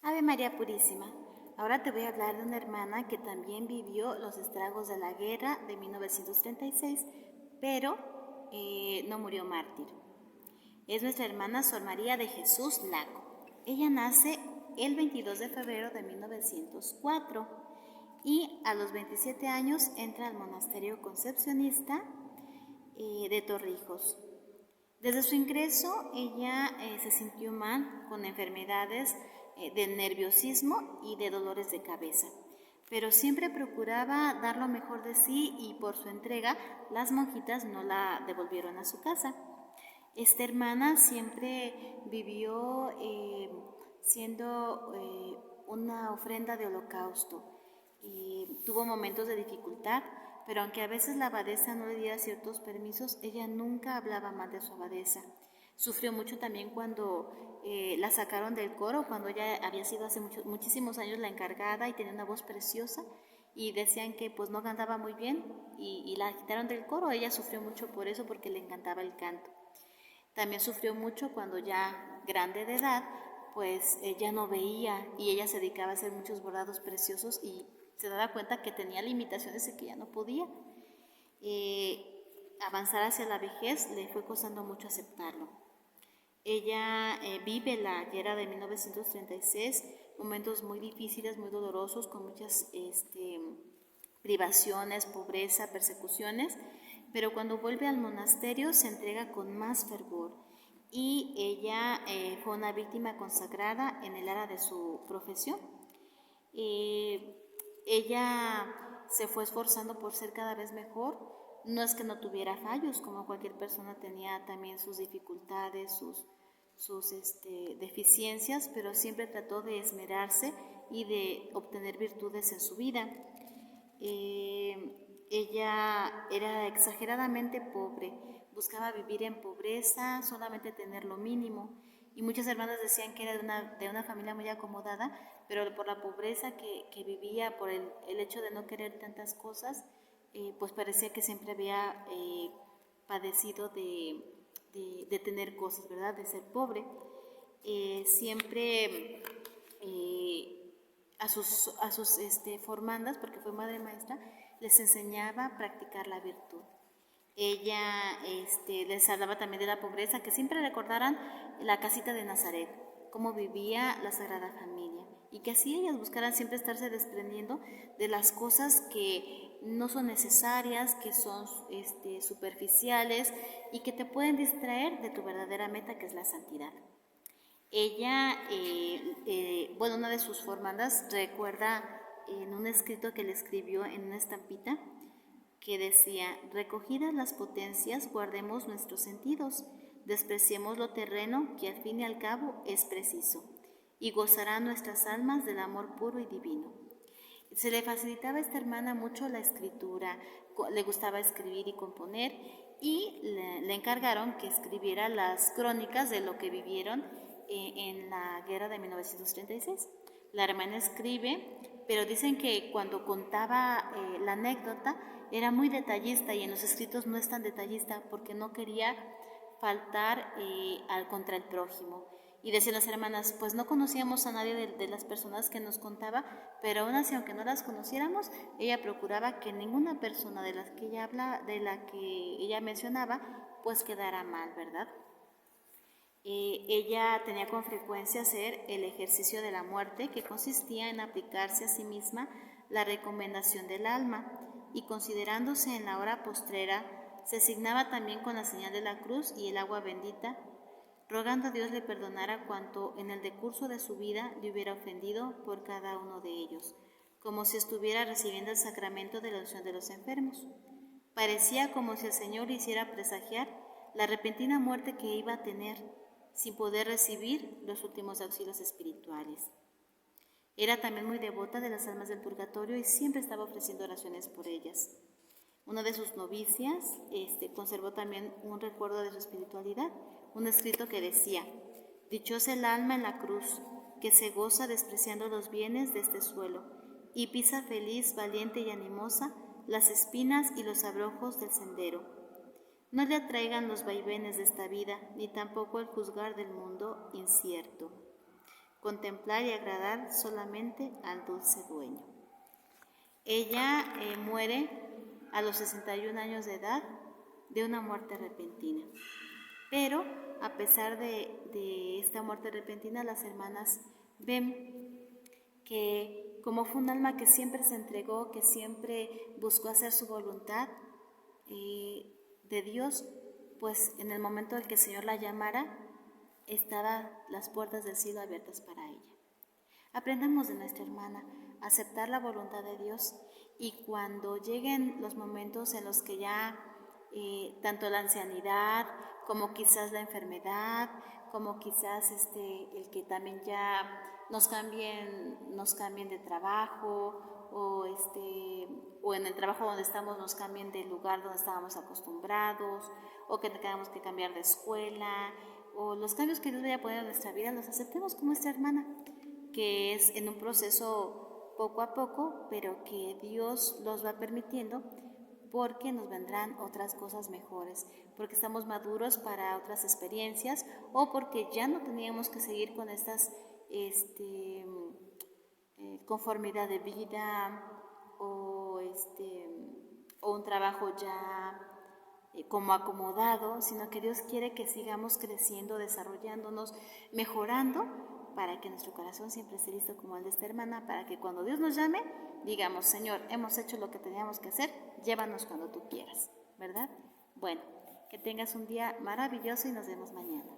Ave María Purísima. Ahora te voy a hablar de una hermana que también vivió los estragos de la guerra de 1936, pero no murió mártir. Es nuestra hermana Sor María de Jesús Lago. Ella nace el 22 de febrero de 1904 y a los 27 años entra al monasterio concepcionista de Torrijos. Desde su ingreso, ella se sintió mal con enfermedades de nerviosismo y de dolores de cabeza, pero siempre procuraba dar lo mejor de sí y por su entrega las monjitas no la devolvieron a su casa. Esta hermana siempre vivió siendo una ofrenda de holocausto. Tuvo momentos de dificultad, pero aunque a veces la abadesa no le diera ciertos permisos, ella nunca hablaba mal de su abadesa. Sufrió mucho también cuando la sacaron del coro, cuando ella había sido hace muchísimos años la encargada y tenía una voz preciosa y decían que pues no cantaba muy bien y la quitaron del coro. Ella sufrió mucho por eso porque le encantaba el canto. También sufrió mucho cuando ya grande de edad, pues ya no veía y ella se dedicaba a hacer muchos bordados preciosos y se daba cuenta que tenía limitaciones y que ya no podía. Avanzar hacia la vejez le fue costando mucho aceptarlo. Ella vive la guerra de 1936, momentos muy difíciles, muy dolorosos, con muchas privaciones, pobreza, persecuciones, pero cuando vuelve al monasterio se entrega con más fervor y ella fue una víctima consagrada en el área de su profesión. Ella se fue esforzando por ser cada vez mejor. No es que no tuviera fallos, como cualquier persona tenía también sus dificultades, sus deficiencias, pero siempre trató de esmerarse y de obtener virtudes en su vida. Ella era exageradamente pobre, buscaba vivir en pobreza, solamente tener lo mínimo. Y muchas hermanas decían que era de una familia muy acomodada, pero por la pobreza que vivía, por el hecho de no querer tantas cosas, pues parecía que siempre había padecido de tener cosas, ¿verdad? De ser pobre. Siempre a sus formandas, porque fue madre maestra, les enseñaba a practicar la virtud. Ella les hablaba también de la pobreza, que siempre recordaran la casita de Nazaret, cómo vivía la Sagrada Familia, y que así ellas buscaran siempre estarse desprendiendo de las cosas que no son necesarias, que son superficiales y que te pueden distraer de tu verdadera meta, que es la santidad. Ella, una de sus formandas recuerda en un escrito que le escribió en una estampita que decía: recogidas las potencias, guardemos nuestros sentidos, despreciemos lo terreno, que al fin y al cabo es preciso, y gozarán nuestras almas del amor puro y divino. Se le facilitaba a esta hermana mucho la escritura, le gustaba escribir y componer, y le encargaron que escribiera las crónicas de lo que vivieron en la guerra de 1936. La hermana escribe, pero dicen que cuando contaba la anécdota era muy detallista, y en los escritos no es tan detallista porque no quería faltar contra el prójimo. Y decían las hermanas, pues no conocíamos a nadie de las personas que nos contaba, pero aún así, aunque no las conociéramos, ella procuraba que ninguna persona de las que ella mencionaba, pues quedara mal, ¿verdad? Ella tenía con frecuencia hacer el ejercicio de la muerte, que consistía en aplicarse a sí misma la recomendación del alma, y considerándose en la hora postrera, se signaba también con la señal de la cruz y el agua bendita, rogando a Dios le perdonara cuanto en el decurso de su vida le hubiera ofendido por cada uno de ellos, como si estuviera recibiendo el sacramento de la unción de los enfermos. Parecía como si el Señor le hiciera presagiar la repentina muerte que iba a tener, sin poder recibir los últimos auxilios espirituales. Era también muy devota de las almas del purgatorio y siempre estaba ofreciendo oraciones por ellas. Una de sus novicias conservó también un recuerdo de su espiritualidad, un escrito que decía: dichosa el alma en la cruz, que se goza despreciando los bienes de este suelo, y pisa feliz, valiente y animosa las espinas y los abrojos del sendero. No le atraigan los vaivenes de esta vida, ni tampoco el juzgar del mundo incierto. contemplar y agradar solamente al dulce dueño. Ella muere a los 61 años de edad de una muerte repentina. Pero a pesar de esta muerte repentina, las hermanas ven que como fue un alma que siempre se entregó, que siempre buscó hacer su voluntad de Dios, pues en el momento en que el Señor la llamara, estaban las puertas del cielo abiertas para ella. Aprendamos de nuestra hermana a aceptar la voluntad de Dios, y cuando lleguen los momentos en los que ya tanto la ancianidad como quizás la enfermedad, como quizás el que también ya nos cambien de trabajo, o en el trabajo donde estamos nos cambien del lugar donde estábamos acostumbrados, o que tengamos que cambiar de escuela, o los cambios que Dios vaya a poner en nuestra vida, los aceptemos como esta hermana, que es en un proceso poco a poco, pero que Dios los va permitiendo, porque nos vendrán otras cosas mejores, porque estamos maduros para otras experiencias, o porque ya no teníamos que seguir con estas conformidad de vida, o un trabajo ya como acomodado, sino que Dios quiere que sigamos creciendo, desarrollándonos, mejorando, para que nuestro corazón siempre esté listo como el de esta hermana, para que cuando Dios nos llame, digamos: Señor, hemos hecho lo que teníamos que hacer, llévanos cuando tú quieras, ¿verdad? Bueno, que tengas un día maravilloso y nos vemos mañana.